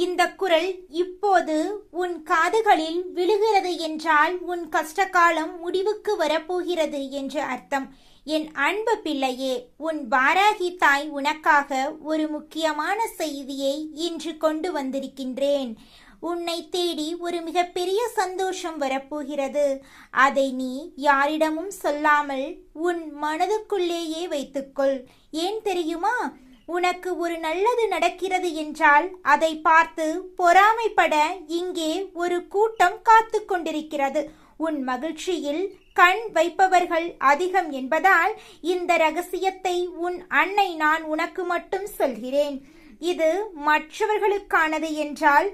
இந்த குரல் இப்போது உன் காதுகளில் விழுகிறது என்றால் உன் கஷ்டகாலம் முடிவுக்கு வரப்போகிறது என்று அர்த்தம். என் அன்பு பிள்ளையே, உன் வாராகி தாய் உனக்காக ஒரு முக்கியமான செய்தியை இன்று கொண்டு வந்திருக்கின்றேன். உன்னை தேடி ஒரு மிகப்பெரிய சந்தோஷம் வரப்போகிறது. அதை நீ யாரிடமும் சொல்லாமல் உன் மனதுக்குள்ளேயே வைத்துக்கொள். ஏன் தெரியுமா? உனக்கு ஒரு நல்லது நடக்கிறது என்றால் அதை பார்த்து பொறாமைப்பட இங்கே ஒரு கூட்டம் காத்து கொண்டிருக்கிறது. உன் மகிழ்ச்சியில் கண் வைப்பவர்கள் அதிகம் என்பதால் இந்த ரகசியத்தை உன் அன்னை நான் உனக்கு மட்டும் சொல்கிறேன். இது மற்றவர்களுக்கானது என்றால்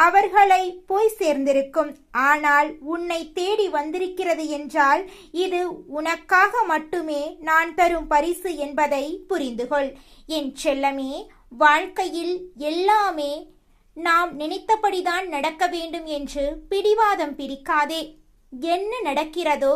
அவர்களை போய் சேர்ந்திருக்கும். ஆனால் உன்னை தேடி வந்திருக்கிறது என்றால் இது உனக்காக மட்டுமே நான் தரும் பரிசு என்பதை புரிந்துகொள். என் செல்லமே, வாழ்க்கையில் எல்லாமே நாம் நினைத்தபடிதான் நடக்க வேண்டும் என்று பிடிவாதம் பிடிக்காதே. என்ன நடக்கிறதோ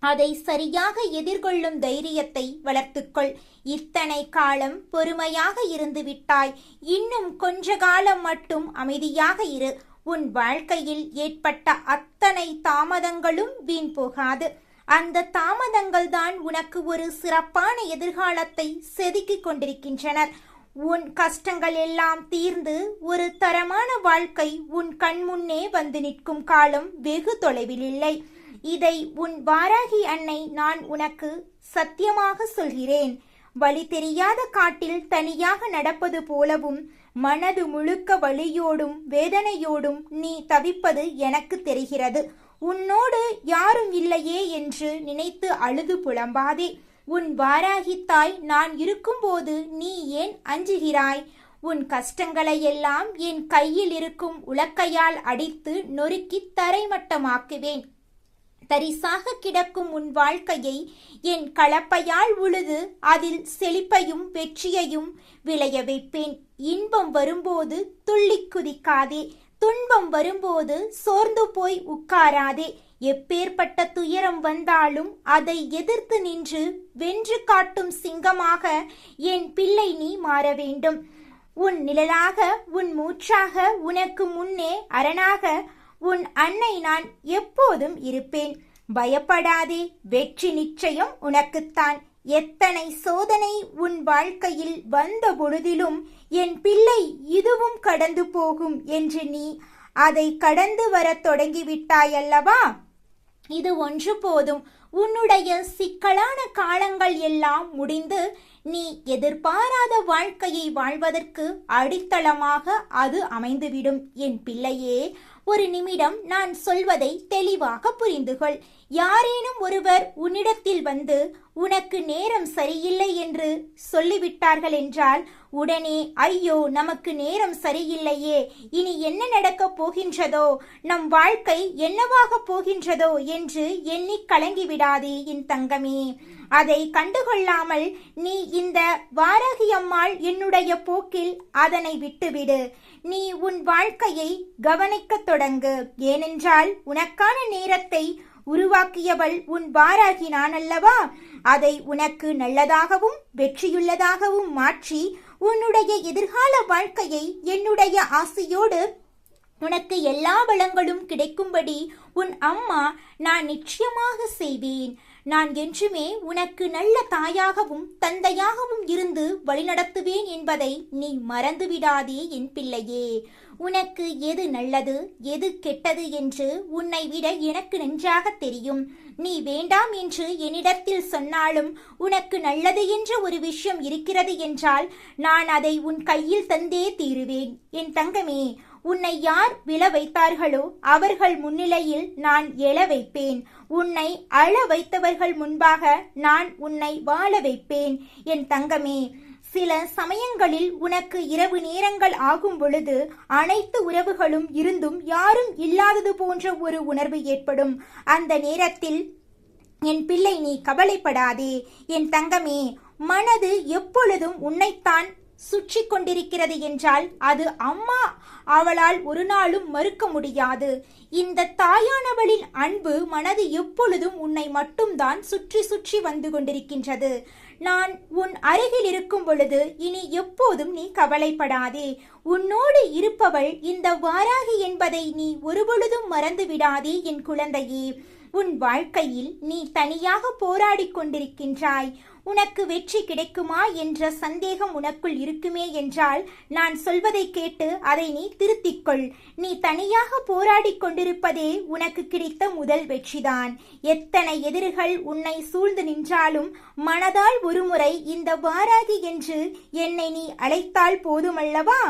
அதை சரியாக எதிர்கொள்ளும் தைரியத்தை வளர்த்துக்கொள். இத்தனை காலம் பொறுமையாக இருந்து விட்டாய். இன்னும் கொஞ்ச காலம் மட்டும் அமைதியாக இரு. உன் வாழ்க்கையில் ஏற்பட்ட அத்தனை தாமதங்களும் வீண் போகாது. அந்த தாமதங்கள் தான் உனக்கு ஒரு சிறப்பான எதிர்காலத்தை செதுக்கிக் கொண்டிருக்கின்றனர். உன் கஷ்டங்கள் எல்லாம் தீர்ந்து ஒரு தரமான வாழ்க்கை உன் கண்முன்னே வந்து நிற்கும் காலம் வெகு தொலைவில் இல்லை. இதை உன் வாராகி அன்னை நான் உனக்கு சத்தியமாக சொல்கிறேன். வழி தெரியாத காட்டில் தனியாக நடப்பது போலவும் மனது முழுக்க வலியோடும் வேதனையோடும் நீ தவிப்பது எனக்கு தெரிகிறது. உன்னோடு யாரும் இல்லையே என்று நினைத்து அழுது புலம்பாதே. உன் வாராகி தாய் நான் இருக்கும்போது நீ ஏன் அஞ்சுகிறாய்? உன் கஷ்டங்களை எல்லாம் என் கையில் இருக்கும் உலக்கையால் அடித்து நொறுக்கி தரைமட்டமாக்குவேன். தரிசாக கிடக்கும் உன் வாழ்க்கையை என் கலப்பையால் உழுது அதில் செழிப்பையும் வெற்றியையும் விளைய வைப்பேன். இன்பம் வரும்போது துள்ளி குதிக்காதே. துன்பம் வரும்போது சோர்ந்து போய் உட்காராதே. எப்பேற்பட்ட துயரம் வந்தாலும் அதை எதிர்த்து நின்று வென்று காட்டும் சிங்கமாக என் பிள்ளை நீ மாற வேண்டும். உன் நிழலாக, உன் மூச்சாக, உனக்கு முன்னே அரணாக உன் அன்னை நான் எப்போதும் இருப்பேன். பயப்படாதே, வெற்றி நிச்சயம் உனக்குத்தான். எத்தனை சோதனை உன் வாழ்க்கையில் வந்த பொழுதிலும் என் பிள்ளை இதுவும் கடந்து போகும் என்று நீ அதை கடந்து வர தொடங்கிவிட்டாயல்லவா? இது ஒன்று போதும். உன்னுடைய சிக்கலான காலங்கள் எல்லாம் முடிந்து நீ எதிர்பாராத வாழ்க்கையை வாழ்வதற்கு அடித்தளமாக அது அமைந்துவிடும். என் பிள்ளையே, ஒரு நிமிடம் நான் சொல்வதை தெளிவாக புரிந்துகொள். யாரேனும் ஒருவர் உன்னிடத்தில் வந்து உனக்கு நேரம் சரியில்லை என்று சொல்லிவிட்டார்கள் என்றால் உடனே ஐயோ நமக்கு நேரம் சரியில்லையே, இனி என்ன நடக்கப் போகின்றதோ, நம் வாழ்க்கை என்னவாக போகின்றதோ என்று எண்ணி கலங்கிவிடாதே என் தங்கமே. அதை கண்டுகொள்ளாமல் நீ இந்த வாராகி அம்மாள் என்னுடைய போக்கில் அதனை விட்டுவிடு. நீ உன் வாழ்க்கையை கவனிக்கத் தொடங்கு. ஏனென்றால் உனக்கான நேரத்தை உருவாக்கியவள் உன் வாராகி நான் அல்லவா? அதை உனக்கு நல்லதாகவும் வெற்றியுள்ளதாகவும் மாற்றி உன்னுடைய எதிர்கால வாழ்க்கையை என்னுடைய ஆசையோடு உனக்கு எல்லா வளங்களும் கிடைக்கும்படி உன் அம்மா நான் நிச்சயமாக செய்வேன். நான் என்றுமே உனக்கு நல்ல தாயாகவும் தந்தையாகவும் இருந்து வழிநடத்துவேன் என்பதை நீ மறந்துவிடாதே என் பிள்ளையே. உனக்கு எது நல்லது எது கெட்டது என்று உன்னை விட எனக்கு நன்றாக தெரியும். நீ வேண்டாம் என்று என்னிடத்தில் சொன்னாலும் உனக்கு நல்லது என்ற ஒரு விஷயம் இருக்கிறது என்றால் நான் அதை உன் கையில் தந்தே தீருவேன். என் தங்கமே, உன்னை யார் விழ வைத்தார்களோ அவர்கள் முன்னிலையில் நான் எழ வைப்பேன். உன்னை அழ வைத்தவர்கள் முன்பாக நான் உன்னை வாழ வைப்பேன். என் தங்கமே, சில சமயங்களில் உனக்கு இரவு நேரங்கள் ஆகும் பொழுது அனைத்து உறவுகளும் இருந்தும் யாரும் இல்லாதது போன்ற ஒரு உணர்வு ஏற்படும். அந்த நேரத்தில் என் பிள்ளை நீ கவலைப்படாதே. என் தங்கமே, மனது எப்பொழுதும் உன்னைத்தான் சுற்றி கொண்டிருக்கிறது என்றால் அது அம்மா அவளால் ஒரு நாளும் மறுக்க முடியாது. இந்த தாயானவளின் அன்பு மனது எப்பொழுதும் உன்னை மட்டும்தான் சுற்றி சுற்றி வந்து கொண்டிருக்கின்றது. நான் உன் அருகில் இருக்கும் பொழுது இனி எப்போதும் நீ கவலைப்படாதே. உன்னோடு இருப்பவள் இந்த வாராகி என்பதை நீ ஒருபொழுதும் மறந்து விடாதே என் குழந்தையே. உன் வாழ்க்கையில் நீ தனியாக போராடி கொண்டிருக்கின்றாய். உனக்கு வெற்றி கிடைக்குமா என்ற சந்தேகம் உனக்குள் இருக்குமே என்றால் நான் சொல்வதை கேட்டு அதை நீ திருத்திக்கொள். நீ தனியாக போராடி கொண்டிருப்பதே உனக்கு கிடைத்த முதல் வெற்றிதான். எத்தனை எதிரிகள் உன்னை சூழ்ந்து நின்றாலும் மனதால் ஒருமுறை இந்த வாராகி என்று என்னை நீ அழைத்தால் போதுமல்லவா?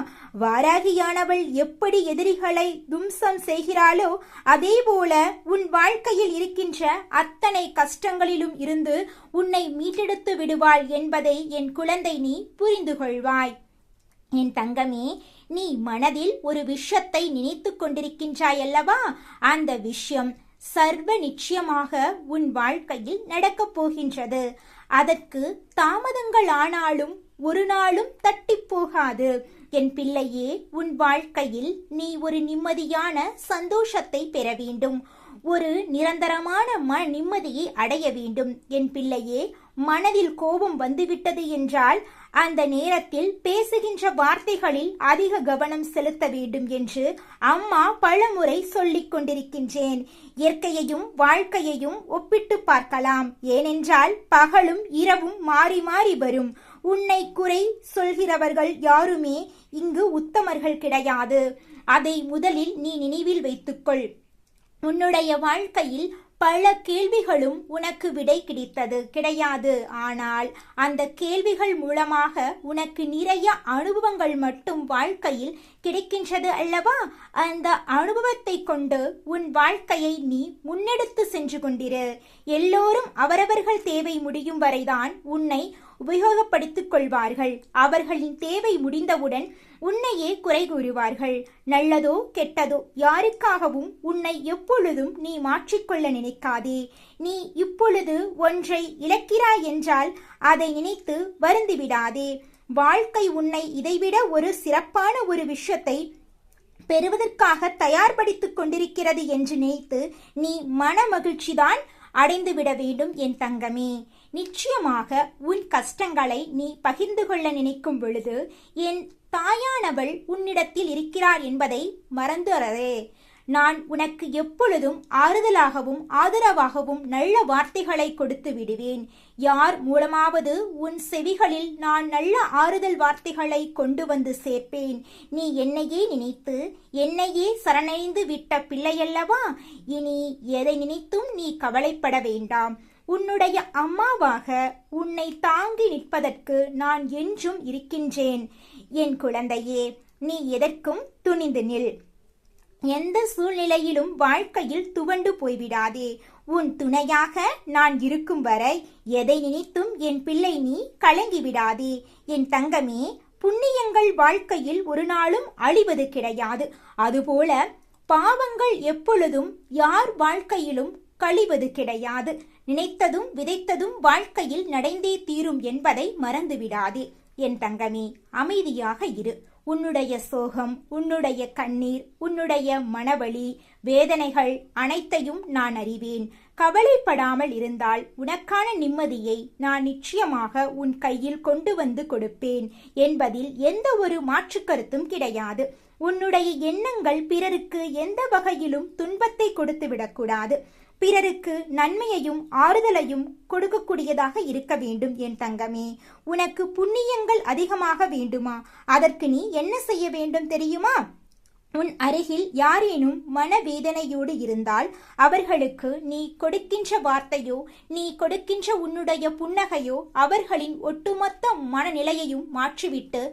வாராகியானவள் எப்படி எதிரிகளை தும்சம் செய்கிறாளோ அதேபோல உன் வாழ்க்கையில் இருக்கின்ற அத்தனை கஷ்டங்களிலும் இருந்து உன்னை மீட்டெடுத்து விடுவாள் என்பதை என் குழந்தை நீ புரிந்து கொள்வாய். என் தங்கமே, நீ மனதில் ஒரு விஷயத்தை நினைத்து கொண்டிருக்கின்றாய் அல்லவா? அந்த விஷயம் சர்வ நிச்சயமாக உன் வாழ்க்கையில் நடக்கப் போகின்றது. அதற்கு தாமதங்கள் ஆனாலும் ஒரு நாளும் தட்டி போகாது. என் பிள்ளையே, உன் வாழ்க்கையில் நீ ஒரு நிம்மதியான சந்தோஷத்தை பெற வேண்டும். ஒரு நிரந்தரமான நிம்மதியை அடைய வேண்டும். என் பிள்ளையே, மனதில் கோபம் வந்துவிட்டது என்றால் அந்த நேரத்தில் பேசுகின்ற வார்த்தைகளில் அதிக கவனம் செலுத்த வேண்டும் என்று அம்மா பலமுறை சொல்லிக் கொண்டிருக்கின்றேன். இயற்கையையும் வாழ்க்கையையும் ஒப்பிட்டு பார்க்கலாம். ஏனென்றால் பகலும் இரவும் மாறி மாறி வரும். உன்னை குறை சொல்கிறவர்கள் யாருமே இங்கு உத்தமர்கள் கிடையாது. அதை முதலில் நீ நினைவில் வைத்துக்கொள். உன்னுடைய வாழ்க்கையில் பல கேள்விகளும் உனக்கு விடை கிடையாது. ஆனால் அந்த கேள்விகள் மூலமாக உனக்கு நிறைய அனுபவங்கள் மட்டும் வாழ்க்கையில் கிடைக்கின்றது அல்லவா? அந்த அனுபவத்தை கொண்டு உன் வாழ்க்கையை நீ முன்னெடுத்து சென்று கொண்டிரு. எல்லோரும் அவரவர்கள் தேவை முடியும் வரைதான் உன்னை உபயோகப்படுத்திக் கொள்வார்கள். அவர்களின் தேவை முடிந்தவுடன் உன்னையே குறை கூறுவார்கள். நல்லதோ கெட்டதோ யாருக்காகவும் உன்னை எப்பொழுதும் நீ மாற்றிக்கொள்ள நினைக்காதே. நீ இப்பொழுது ஒன்றை இழக்கிறாய் என்றால் அதை நினைத்து வருந்திவிடாதே. வாழ்க்கை உன்னை இதைவிட ஒரு சிறப்பான ஒரு விஷயத்தை பெறுவதற்காக தயார்படுத்திக் கொண்டிருக்கிறது என்று நினைத்து நீ மன மகிழ்ச்சிதான் அடைந்து விட வேண்டும் என் தங்கமே. நிச்சயமாக உன் கஷ்டங்களை நீ பகிர்ந்து கொள்ள நினைக்கும் பொழுது என் தாயானவள் உன்னிடத்தில் இருக்கிறார் என்பதை மறந்துறதே. நான் உனக்கு எப்பொழுதும் ஆறுதலாகவும் ஆதரவாகவும் நல்ல வார்த்தைகளை கொடுத்து விடுவேன். யார் மூலமாவது உன் செவிகளில் நான் நல்ல ஆறுதல் வார்த்தைகளை கொண்டு வந்து சேர்ப்பேன். நீ என்னையே நினைத்து என்னையே சரணடைந்து விட்ட பிள்ளையல்லவா? இனி எதை நினைத்தும் நீ கவலைப்பட வேண்டாம். உன்னுடைய அம்மாவாக உன்னை தாங்கி நிற்பதற்கு நான் என்றும் இருக்கின்றேன். என் குழந்தையே, நீ எதற்கும் துணிந்து நில். எந்த சூழ்நிலையிலும் வாழ்க்கையில் துவண்டு போய்விடாதே. உன் துணையாக நான் இருக்கும் வரை எதை நினைத்தும் என் பிள்ளை நீ கலங்கி விடாதே. என் தங்கமே, புண்ணியங்கள் வாழ்க்கையில் ஒரு நாளும் அழிவது கிடையாது. அதுபோல பாவங்கள் எப்பொழுதும் யார் வாழ்க்கையிலும் கழிவது கிடையாது. நினைத்ததும் விதைத்ததும் வாழ்க்கையில் நடந்தே தீரும் என்பதை மறந்துவிடாதே. என் தங்கமே, அமைதியாக இரு. உன்னுடைய சோகம், உன்னுடைய கண்ணீர், உன்னுடைய மனவலி, வேதனைகள் அனைத்தையும் நான் அறிவேன். கவலைப்படாமல் இருந்தால் உனக்கான நிம்மதியை நான் நிச்சயமாக உன் கையில் கொண்டு வந்து கொடுப்பேன் என்பதில் எந்த ஒரு மாற்று கருத்தும் கிடையாது. உன்னுடைய எண்ணங்கள் பிறருக்கு எந்த வகையிலும் துன்பத்தை கொடுத்து விடக்கூடாது. பிறருக்கு நன்மையையும் ஆறுதலையும் கொடுக்கக்கூடியதாக இருக்க வேண்டும் என் தங்கமே. உனக்கு புண்ணியங்கள் அதிகமாக வேண்டுமா? அதற்கு நீ என்ன செய்ய வேண்டும் தெரியுமா? உன் அருகில் யாரேனும் மனவேதனையோடு இருந்தால் அவர்களுக்கு நீ கொடுக்கின்ற வார்த்தையோ, நீ கொடுக்கின்ற உன்னுடைய புன்னகையோ அவர்களின் ஒட்டுமொத்த மனநிலையையும் மாற்றிவிட்டு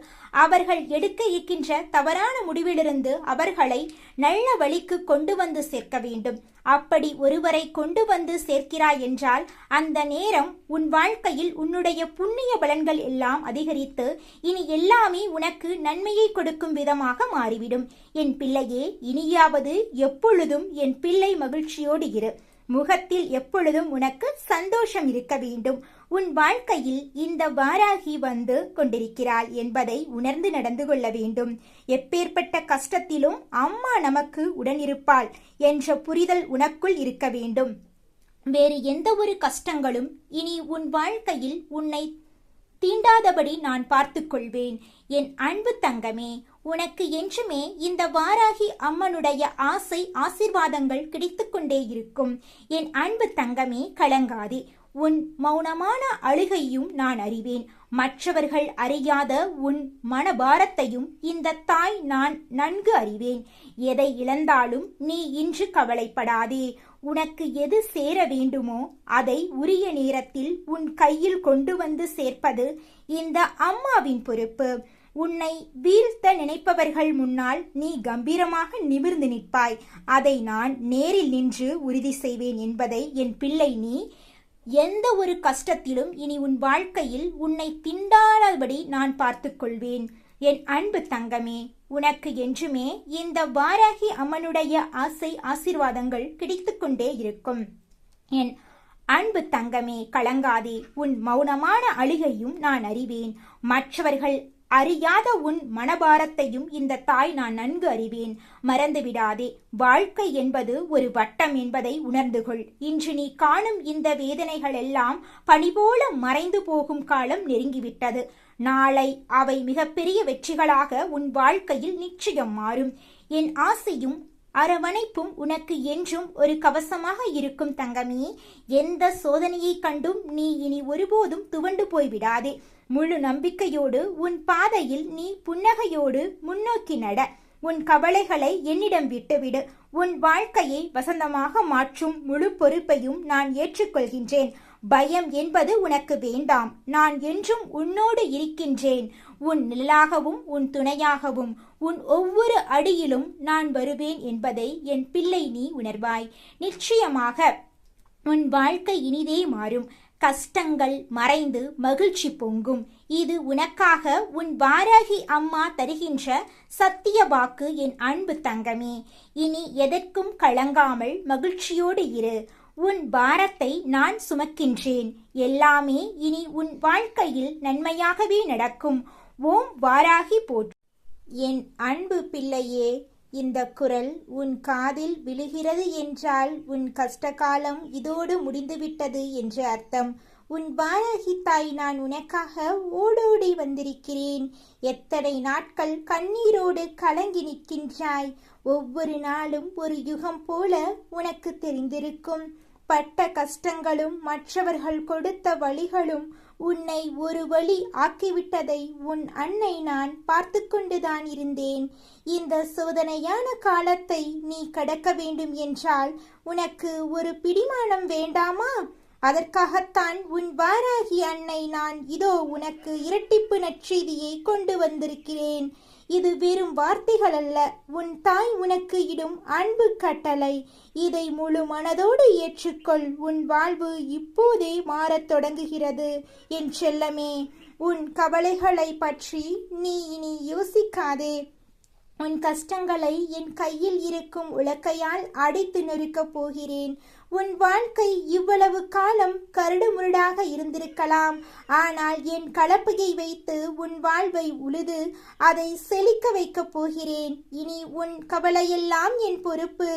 அவர்கள் எடுக்க இருக்கின்ற தவறான முடிவிலிருந்து அவர்களை நல்ல வழிக்கு கொண்டு வந்து சேர்க்க வேண்டும். அப்படி ஒருவரை கொண்டு வந்து சேர்க்கிறாய் என்றால் அந்த நேரம் உன் வாழ்க்கையில் உன்னுடைய புண்ணிய பலன்கள் எல்லாம் அதிகரித்து இனி எல்லாமே உனக்கு நன்மையை கொடுக்கும் விதமாக மாறிவிடும். என் பிள்ளையே, இனியாவது எப்பொழுதும் என் பிள்ளை மகிழ்ச்சியோடு இரு. முகத்தில் எப்பொழுதும் உனக்கு சந்தோஷம் இருக்க வேண்டும். உன் வாழ்க்கையில் இந்த வாராகி வந்து கொண்டிருக்கிறாள் என்பதை உணர்ந்து நடந்து கொள்ள வேண்டும். எப்பேற்பட்ட கஷ்டத்திலும் அம்மா நமக்கு உடனிருப்பாள் என்ற புரிதல் உனக்குள் இருக்க வேண்டும். வேறு எந்த ஒரு கஷ்டங்களும் இனி உன் வாழ்க்கையில் உன்னை தீண்டாதபடி நான் பார்த்துக் கொள்வேன். என் அன்பு தங்கமே, உனக்கு என்றுமே இந்த வாராகி அம்மனுடைய ஆசை ஆசீர்வாதங்கள் கிடைத்து கொண்டே இருக்கும். என் அன்பு தங்கமே, கலங்காதே. உன் மௌனமான அழுகையும் நான் அறிவேன். மற்றவர்கள் அறியாத உன் மனபாரத்தையும் இந்த தாய் நான் நன்கு அறிவேன். எதை இழந்தாலும் நீ இன்று கவலைப்படாதே. உனக்கு எது சேர வேண்டுமோ அதை உரிய நேரத்தில் உன் கையில் கொண்டு வந்து சேர்ப்பது இந்த அம்மாவின் பொறுப்பு. உன்னை வீழ்த்த நினைப்பவர்கள் முன்னால் நீ கம்பீரமாக நிமிர்ந்து நிற்பாய். அதை நான் நேரில் நின்று உறுதி செய்வேன் என்பதை என் பிள்ளை நீ எந்த ஒரு கஷ்டத்திலும் இனி உன் வாழ்க்கையில் உன்னை திண்டாடாதபடி நான் பார்த்துக் கொள்வேன். என் அன்பு தங்கமே, உனக்கு என்றுமே இந்த வாராகி அம்மனுடைய ஆசை ஆசீர்வாதங்கள் கிடைத்து கொண்டே இருக்கும். என் அன்பு தங்கமே, கலங்காதே. உன் மௌனமான அழுகையும் நான் அறிவேன். மற்றவர்கள் அறியாத உன் மனபாரத்தையும் இந்த தாய் நான் நன்கு அறிவேன். மறந்துவிடாதே, வாழ்க்கை என்பது ஒரு வட்டம் என்பதை உணர்ந்து கொள். இன்று நீ காணும் இந்த வேதனைகள் எல்லாம் பனி போல மறைந்து போகும் காலம் நெருங்கிவிட்டது. நாளை அவை மிகப்பெரிய வெற்றிகளாக உன் வாழ்க்கையில் நிச்சயம் மாறும். என் ஆசையும் அரவணைப்பும் உனக்கு என்றும் ஒரு கவசமாக இருக்கும் தங்கமே. எந்த சோதனையை கண்டும் நீ இனி ஒருபோதும் துவண்டு போய்விடாதே. முழு நம்பிக்கையோடு உன் பாதையில் நீ புன்னகையோடு முன்னோக்கி நட. உன் கவலைகளை என்னிடம் விட்டுவிடு. உன் வாழ்க்கையை வசந்தமாக மாற்றும் முழு பொறுப்பையும் நான் ஏற்றுக்கொள்கின்றேன். பயம் என்பது உனக்கு வேண்டாம். நான் என்றும் உன்னோடு இருக்கின்றேன். உன் நிழலாகவும் உன் துணையாகவும் உன் ஒவ்வொரு அடியிலும் நான் வருவேன் என்பதை என் பிள்ளை நீ உணர்வாய். நிச்சயமாக உன் வாழ்க்கை இனிதே மாறும். கஷ்டங்கள் மறைந்து மகிழ்ச்சி பொங்கும். இது உனக்காக உன் வாராகி அம்மா தருகின்ற சத்திய வாக்கு. என் அன்பு தங்கமே, இனி எதற்கும் கலங்காமல் மகிழ்ச்சியோடு இரு. உன் பாரத்தை நான் சுமக்கின்றேன். எல்லாமே இனி உன் வாழ்க்கையில் நன்மையாகவே நடக்கும். ஓம் வாராகி போற்று. என் அன்பு பிள்ளையே, இந்த குரல் உன் காதில் விழுகிறது என்றால் உன் கஷ்டகாலம் இதோடு முடிந்துவிட்டது என்று அர்த்தம். உன் வாராகி தாய் நான் உனக்காக ஓடோடி வந்திருக்கிறேன். எத்தனை நாட்கள் கண்ணீரோடு கலங்கி நிற்கின்றாய். ஒவ்வொரு நாளும் ஒரு யுகம் போல உனக்கு தெரிந்திருக்கும். பட்ட கஷ்டங்களும் மற்றவர்கள் கொடுத்த வழிகளும் உன்னை ஒரு வழி ஆக்கிவிட்டதை உன் அன்னை நான் பார்த்து கொண்டுதான் இருந்தேன். இந்த சோதனையான காலத்தை நீ கடக்க வேண்டும் என்றால் உனக்கு ஒரு பிடிமானம் வேண்டாமா? அதற்காகத்தான் உன் வாராகி அன்னை நான் இதோ உனக்கு இரட்டிப்பு நற்செய்தியை கொண்டு வந்திருக்கிறேன். இது வெறும் வார்த்தைகள் அல்ல, உன் தாய் உனக்கு இடும் அன்பு கட்டளை. இதை முழு மனதோடு ஏற்றுக்கொள். உன் வாழ்வு இப்போதே மாறத் தொடங்குகிறது என் செல்லமே. உன் கவலைகளை பற்றி நீ இனி யோசிக்காதே. உன் கஷ்டங்களை என் கையில் இருக்கும் உலக்கையால் அடைத்து நொறுக்கப் போகிறேன். உன் வாழ்க்கை இவ்வளவு காலம் கரடுமுரடாக இருந்திருக்கலாம். ஆனால் என் கலப்பையை வைத்து உன் வாழ்வை உழுது அதை செழிக்க வைக்கப் போகிறேன். இனி உன் கவலையெல்லாம் என் பொறுப்பு.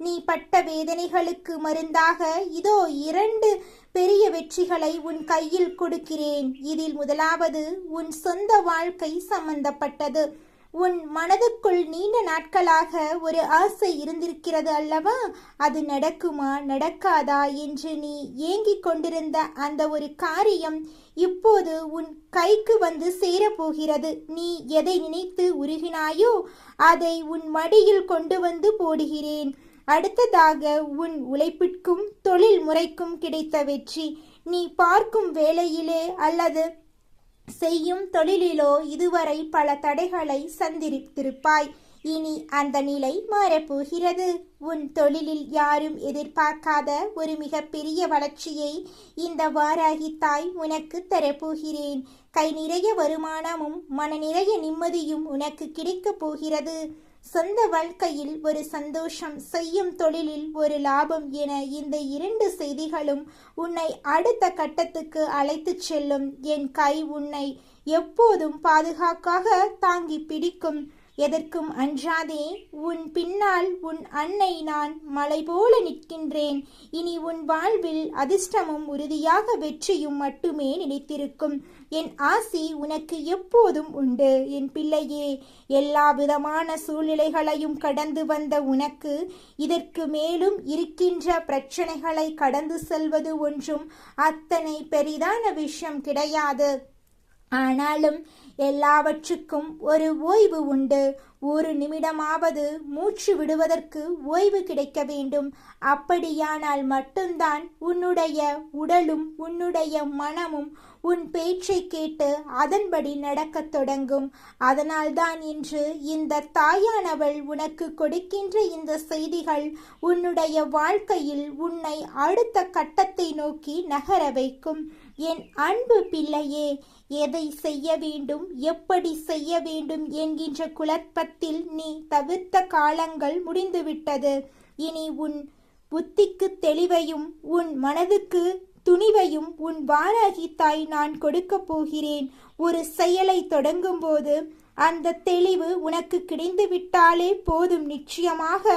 நீ பட்ட வேதனைகளுக்கு மருந்தாக இதோ 2 பெரிய வெற்றிகளை உன் கையில் கொடுக்கிறேன். இதில் முதலாவது உன் சொந்த வாழ்க்கை சம்பந்தப்பட்டது. உன் மனதுக்குள் நீண்ட நாட்களாக ஒரு ஆசை இருந்திருக்கிறது அல்லவா? அது நடக்குமா நடக்காதா என்று நீ ஏங்கிக் கொண்டிருந்த அந்த ஒரு காரியம் இப்போது உன் கைக்கு வந்து சேரப்போகிறது. நீ எதை நினைத்து உருகினாயோ அதை உன் மடியில் கொண்டு வந்து போடுகிறேன். அடுத்ததாக உன் உழைப்பிற்கும் தொழில் முறைக்கும் கிடைத்த வெற்றி. நீ பார்க்கும் வேலையிலே அல்லது செய்யும் தொழிலிலோ இதுவரை பல தடைகளை சந்தித்திருப்பாய். இனி அந்த நிலை மாறப்போகிறது. உன் தொழிலில் யாரும் எதிர்பார்க்காத ஒரு மிகப்பெரிய வளர்ச்சியை இந்த வாராகி தாய் உனக்கு தரப்போகிறேன். கை நிறைய வருமானமும் மன நிறைய நிம்மதியும் உனக்கு கிடைக்கப் போகிறது. சொந்த வாழ்க்கையில் ஒரு சந்தோஷம், செய்யும் தொழிலில் ஒரு லாபம் என இந்த 2 செய்திகளும் உன்னை அடுத்த கட்டத்துக்கு அழைத்துச் செல்லும். என் கை உன்னை எப்போதும் பாதுகாக்காக தாங்கி பிடிக்கும். எதற்கும் அஞ்சாதே. உன் பின்னால் உன் அன்னை நான் மலை போல நிற்கின்றேன். இனி உன் வாழ்வில் அதிர்ஷ்டமும் உறுதியாக வெற்றியும் மட்டுமே நிலைத்திருக்கும். என் ஆசி உனக்கு எப்போதும் உண்டு. என் பிள்ளையே, எல்லா விதமான சூழ்நிலைகளையும் கடந்து வந்த உனக்கு இதற்கு மேலும் இருக்கின்ற பிரச்சனைகளை கடந்து செல்வது ஒன்றும் அத்தனை பெரிதான விஷயம் கிடையாது. ஆனாலும் எல்லாவற்றுக்கும் ஒரு ஓய்வு உண்டு. ஒரு நிமிடமாவது மூச்சு விடுவதற்கு ஓய்வு கிடைக்க வேண்டும். அப்படியானால் மட்டும்தான் உன்னுடைய உடலும் உன்னுடைய மனமும் உன் பேச்சை கேட்டு அதன்படி நடக்கத் தொடங்கும். அதனால்தான் இன்று இந்த தாயானவள் உனக்கு கொடுக்கின்ற இந்த செய்திகள் உன்னுடைய வாழ்க்கையில் உன்னை அடுத்த கட்டத்தை நோக்கி நகர வைக்கும். என் அன்பு பிள்ளையே, எதை செய்ய வேண்டும், எப்படி செய்ய வேண்டும் என்கின்ற குழப்பத்தில் நீ தவிர்த்த காலங்கள் முடிந்துவிட்டது. இனி உன் புத்திக்கு தெளிவையும் உன் மனதுக்கு துணிவையும் உன் வாராகி தாய் நான் கொடுக்க போகிறேன். ஒரு செயலை தொடங்கும் போது அந்த தெளிவு உனக்கு கிடைந்துவிட்டாலே போதும். நிச்சயமாக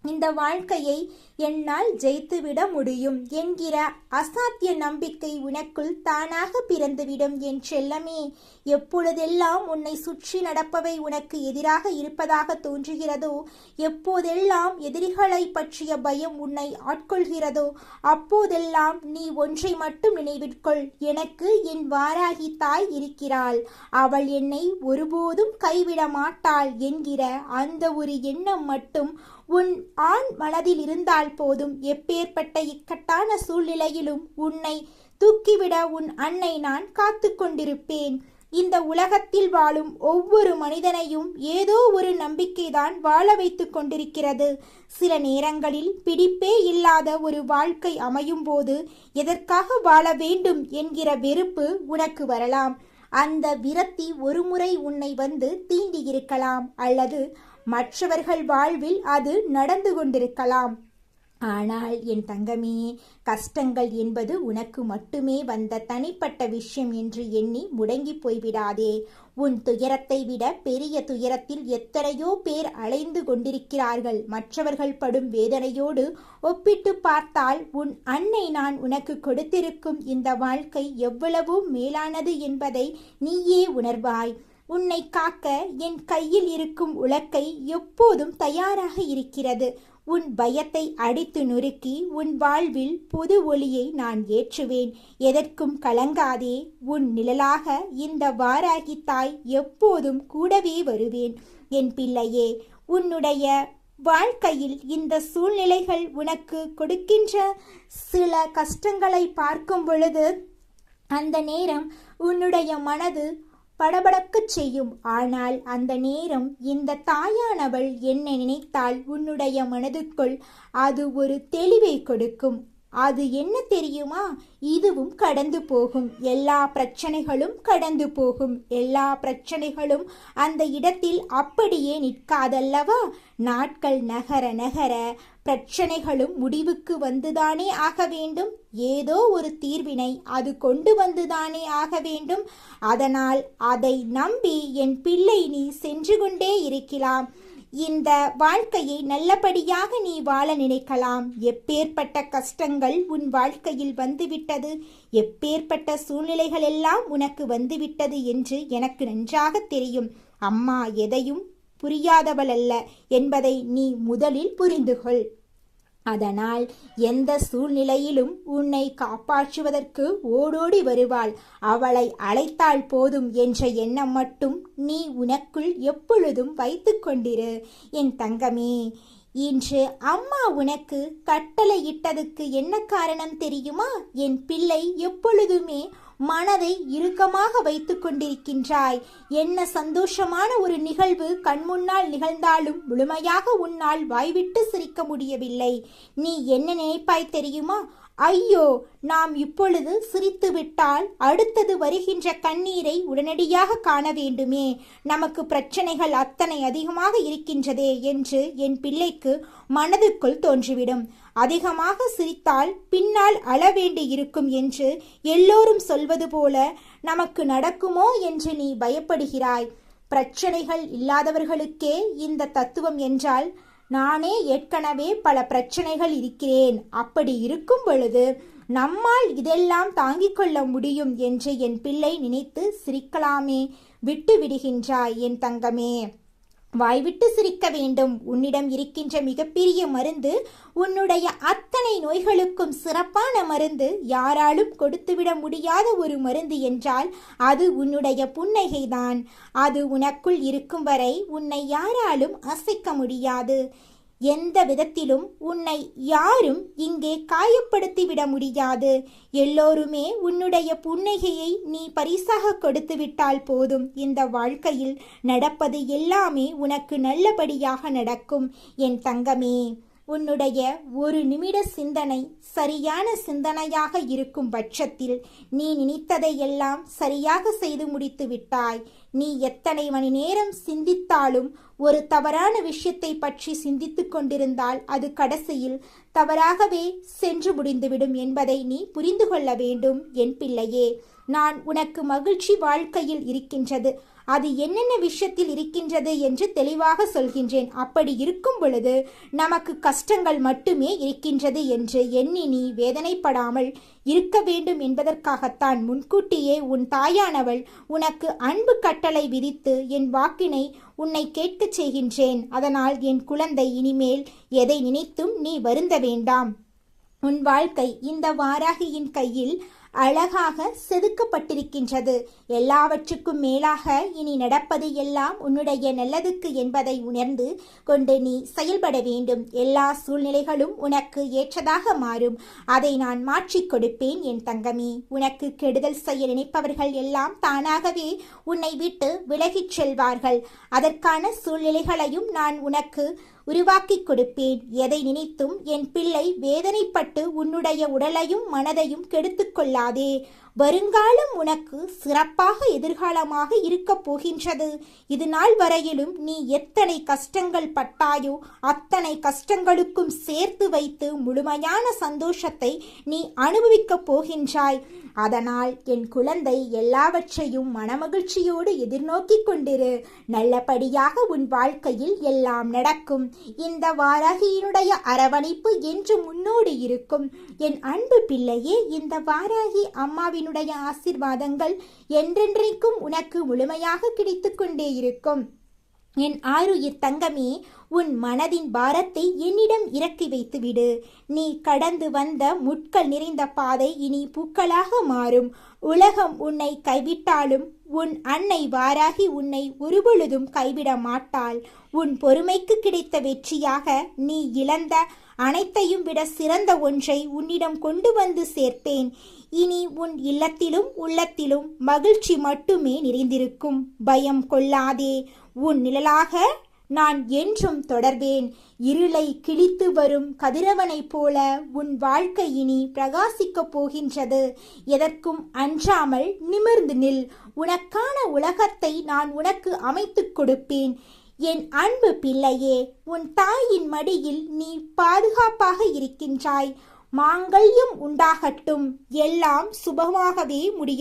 இந்த வாழ்க்கையை என்னால் ஜெயித்துவிட முடியும் என்கிற அசாத்திய நம்பிக்கை உனக்குள் தானாக பிறந்துவிடும். என் செல்லமே, எப்பொழுதெல்லாம் உன்னை சுற்றி நடப்பவை உனக்கு எதிராக இருப்பதாக தோன்றுகிறதோ, எப்போதெல்லாம் எதிரிகளை பற்றிய பயம் உன்னை ஆட்கொள்கிறதோ, அப்போதெல்லாம் நீ ஒன்றை மட்டும் நினைவிற்கொள். எனக்கு என் வாராகி தாய் இருக்கிறாள், அவள் என்னை ஒருபோதும் கைவிட மாட்டாள் என்கிற அந்த ஒரு எண்ணம் மட்டும் உன் ஆண் மனதில் இருந்தால் போதும். எப்பேற்பட்ட இக்கட்டான சூழ்நிலையிலும் உன்னை தூக்கிவிட உன் அன்னை நான் காத்து கொண்டிருப்பேன். இந்த உலகத்தில் வாழும் ஒவ்வொரு மனிதனையும் ஏதோ ஒரு நம்பிக்கைதான் வாழ வைத்து கொண்டிருக்கிறது. சில நேரங்களில் பிடிப்பே இல்லாத ஒரு வாழ்க்கை அமையும் போது எதற்காக வாழ வேண்டும் என்கிற வெறுப்பு உனக்கு வரலாம். அந்த விரக்தி ஒருமுறை உன்னை வந்து தீண்டி இருக்கலாம், அல்லது மற்றவர்கள் வாழ்வில் அது நடந்து கொண்டிருக்கலாம். ஆனால் என் தங்கமே, கஷ்டங்கள் என்பது உனக்கு மட்டுமே வந்த தனிப்பட்ட விஷயம் என்று எண்ணி முடங்கி போய்விடாதே. உன் துயரத்தை விட பெரிய துயரத்தில் எத்தனையோ பேர் அலைந்து கொண்டிருக்கிறார்கள். மற்றவர்கள் படும் வேதனையோடு ஒப்பிட்டு பார்த்தால் உன் அன்னை நான் உனக்கு கொடுத்திருக்கும் இந்த வாழ்க்கை எவ்வளவோ மேலானது என்பதை நீயே உணர்வாய். உன்னை காக்க என் கையில் இருக்கும் உலக்கை எப்போதும் தயாராக இருக்கிறது. உன் பயத்தை அடித்து நொறுக்கி உன் வாழ்வில் புது ஒளியை நான் ஏற்றுவேன். எதற்கும் கலங்காதே. உன் நிழலாக இந்த வாராகி தாய் எப்போதும் கூடவே வருவேன். என் பிள்ளையே, உன்னுடைய வாழ்க்கையில் இந்த சூழ்நிலைகள் உனக்கு கொடுக்கின்ற சில கஷ்டங்களை பார்க்கும் பொழுது அந்த நேரம் உன்னுடைய மனது படபடக்கச் செய்யும். ஆனால் அந்த நேரம் இந்த தாயானவள் என்னை நினைத்தால் உன்னுடைய மனதுக்குள் அது ஒரு தெளிவை கொடுக்கும். அது என்ன தெரியுமா? இதுவும் கடந்து போகும். எல்லா பிரச்சனைகளும் கடந்து போகும். எல்லா பிரச்சனைகளும் அந்த இடத்தில் அப்படியே நிற்காதல்லவா? நாட்கள் நகர நகர பிரச்சனைகளும் முடிவுக்கு வந்துதானே ஆக வேண்டும். ஏதோ ஒரு தீர்வினை அது கொண்டு வந்துதானே ஆக வேண்டும். அதனால் அதை நம்பி என் பிள்ளை நீ சென்று கொண்டே இருக்கலாம். இந்த வாழ்க்கையை நல்லபடியாக நீ வாழ நினைக்கலாம். எப்பேற்பட்ட கஷ்டங்கள் உன் வாழ்க்கையில் வந்துவிட்டது, எப்பேற்பட்ட சூழ்நிலைகள் எல்லாம் உனக்கு வந்துவிட்டது என்று எனக்கு நன்றாக தெரியும். அம்மா எதையும் புரியாதவள் அல்ல என்பதை நீ முதலில் புரிந்துகொள். அதனால் எந்த சூழ்நிலையிலும் உன்னை காப்பாற்றுவதற்கு ஓடோடி வருவாள். அவளை அழைத்தால் போதும் என்ற எண்ணம் மட்டும் நீ உனக்குள் எப்பொழுதும் வைத்து கொண்டிரு. என் தங்கமே, இன்று அம்மா உனக்கு கட்டளையிட்டதுக்கு என்ன காரணம் தெரியுமா? என் பிள்ளை எப்பொழுதுமே மனதை இறுக்கமாக வைத்து கொண்டிருக்கின்றாய். என்ன சந்தோஷமான ஒரு நிகழ்வு கண்முன்னால் நிகழ்ந்தாலும் முழுமையாக உன்னால் வாய்விட்டு சிரிக்க முடியவில்லை. நீ என்ன நினைப்பாய் தெரியுமா? ஐயோ, நாம் இப்பொழுது சிரித்து விட்டால் அடுத்தது வருகின்ற கண்ணீரை உடனடியாக காண வேண்டுமே, நமக்கு பிரச்சனைகள் அத்தனை அதிகமாக இருக்கின்றதே என்று என் பிள்ளைக்கு மனதுக்குள் தோன்றிவிடும். அதிகமாக சிரித்தால் பின்னால் அழ வேண்டி இருக்கும் என்று எல்லோரும் சொல்வது போல நமக்கு நடக்குமோ என்று நீ பயப்படுகிறாய். பிரச்சனைகள் இல்லாதவர்களுக்கே இந்த தத்துவம் என்றால் நானே ஏற்கனவே பல பிரச்சனைகள் இருக்கிறேன். அப்படி இருக்கும் பொழுது நம்மால் இதெல்லாம் தாங்கிக் கொள்ள முடியும் என்று என் பிள்ளை நினைத்து சிரிக்கலாமே. விட்டு விடுகின்றாய் என் தங்கமே. வாய்விட்டு சிரிக்க வேண்டும். உன்னிடம் இருக்கின்ற மிகப்பெரிய மருந்து, உன்னுடைய அத்தனை நோய்களுக்கும் சிறப்பான மருந்து, யாராலும் கொடுத்துவிட முடியாத ஒரு மருந்து என்றால் அது உன்னுடைய புன்னகைதான். அது உனக்குள் இருக்கும் வரை உன்னை யாராலும் அசைக்க முடியாது. எந்த விதத்திலும் உன்னை யாரும் இங்கே காயப்படுத்திவிட முடியாது. எல்லோருமே உன்னுடைய புன்னகையை நீ பரிசாக கொடுத்து விட்டால் போதும். இந்த வாழ்க்கையில் நடப்பது எல்லாமே உனக்கு நல்லபடியாக நடக்கும் என் தங்கமே. உன்னுடைய ஒரு நிமிட சிந்தனை சரியான சிந்தனையாக இருக்கும் பட்சத்தில் நீ நினைத்ததை எல்லாம் சரியாக செய்து முடித்து விட்டாய். நீ எத்தனை மணி நேரம் சிந்தித்தாலும் ஒரு தவறான விஷயத்தை பற்றி சிந்தித்து கொண்டிருந்தால் அது கடைசியில் தவறாகவே சென்று முடிந்துவிடும் என்பதை நீ புரிந்து கொள்ள வேண்டும் என் பிள்ளையே. நான் உனக்கு மகிழ்ச்சி வாழ்க்கையில் இருக்கின்றது, அது என்னென்ன விஷயத்தில் இருக்கின்றது என்று தெளிவாக சொல்கின்றேன். அப்படி இருக்கும் பொழுது நமக்கு கஷ்டங்கள் மட்டுமே இருக்கின்றது என்று எண்ணி நீ வேதனைப்படாமல் இருக்க வேண்டும் என்பதற்காகத்தான் முன்கூட்டியே உன் தாயானவள் உனக்கு அன்பு கட்டளை விதித்து என் வாக்கினை உன்னை கேட்கச் செய்கின்றேன். அதனால் என் குழந்தை, இனிமேல் எதை நினைத்தும் நீ வருந்த வேண்டாம். உன் வாழ்க்கை இந்த வாராகியின் கையில் அழகாக செதுக்கப்பட்டிருக்கின்றது. எல்லாவற்றுக்கும் மேலாக இனி நடப்பது எல்லாம் உன்னுடைய நல்லதுக்கு என்பதை உணர்ந்து கொண்டு நீ செயல்பட வேண்டும். எல்லா சூழ்நிலைகளும் உனக்கு ஏற்றதாக மாறும். அதை நான் மாற்றிக் கொடுப்பேன் என் தங்கமே. உனக்கு கெடுதல் செய்ய நினைப்பவர்கள் எல்லாம் தானாகவே உன்னை விட்டு விலகிச் செல்வார்கள். அதற்கான சூழ்நிலைகளையும் நான் உனக்கு உருவாக்கி கொடுப்பேன். எதை நினைத்தும் என் பிள்ளை வேதனைப்பட்டு உன்னுடைய உடலையும் மனதையும் கெடுத்து கொள்ளாதே. வருங்காலம் உனக்கு சிறப்பாக எதிர்காலமாக இருக்கப் போகின்றது. இது நாள் வரையிலும் நீ எத்தனை கஷ்டங்கள் பட்டாயோ அத்தனை கஷ்டங்களுக்கும் சேர்த்து வைத்து முழுமையான சந்தோஷத்தை நீ அனுபவிக்கப் போகின்றாய். அதனால் என் குழந்தை, எல்லாவற்றையும் மனமகிழ்ச்சியோடு எதிர்நோக்கி கொண்டிரு. நல்லபடியாக உன் வாழ்க்கையில் எல்லாம் நடக்கும். இந்த வாராகியினுடைய அரவணைப்பு என்று முன்னோடி இருக்கும். என் அன்பு பிள்ளையே, இந்த வாராகி அம்மாவினுடைய ஆசீர்வாதங்கள் என்றென்றைக்கும் உனக்கு முழுமையாக கிடைத்து கொண்டே இருக்கும். என் ஆருயிர் தங்கமே, உன் மனதின் பாரத்தை என்னிடம் இறக்கி வைத்துவிடு. நீ கடந்து வந்த முட்கள் நிறைந்த பாதை இனி பூக்களாக மாறும். உலகம் உன்னை கைவிட்டாலும் உன் அன்னை வாராகி உன்னை ஒருபொழுதும் கைவிட மாட்டாள். உன் பொறுமைக்கு கிடைத்த வெற்றியாக நீ இழந்த அனைத்தையும் விட சிறந்த ஒன்றை உன்னிடம் கொண்டு வந்து சேர்ப்பேன். இனி உன் இல்லத்திலும் உள்ளத்திலும் மகிழ்ச்சி மட்டுமே நிறைந்திருக்கும். பயம் கொள்ளாதே. உன் நிழலாக நான் என்றும் தொடர்வேன். இருளை கிழித்து வரும் கதிரவனைப் போல உன் வாழ்க்கை இனி பிரகாசிக்கப் போகின்றது. எதற்கும் அஞ்சாமல் நிமிர்ந்து நில். உனக்கான உலகத்தை நான் உனக்கு அமைத்துக் கொடுப்பேன். என் அன்பு பிள்ளையே, உன் தாயின் மடியில் நீ பாதுகாப்பாக இருக்கின்றாய். மாங்கல்யம் உண்டாகட்டும். எல்லாம் சுபமாகவே முடியும்.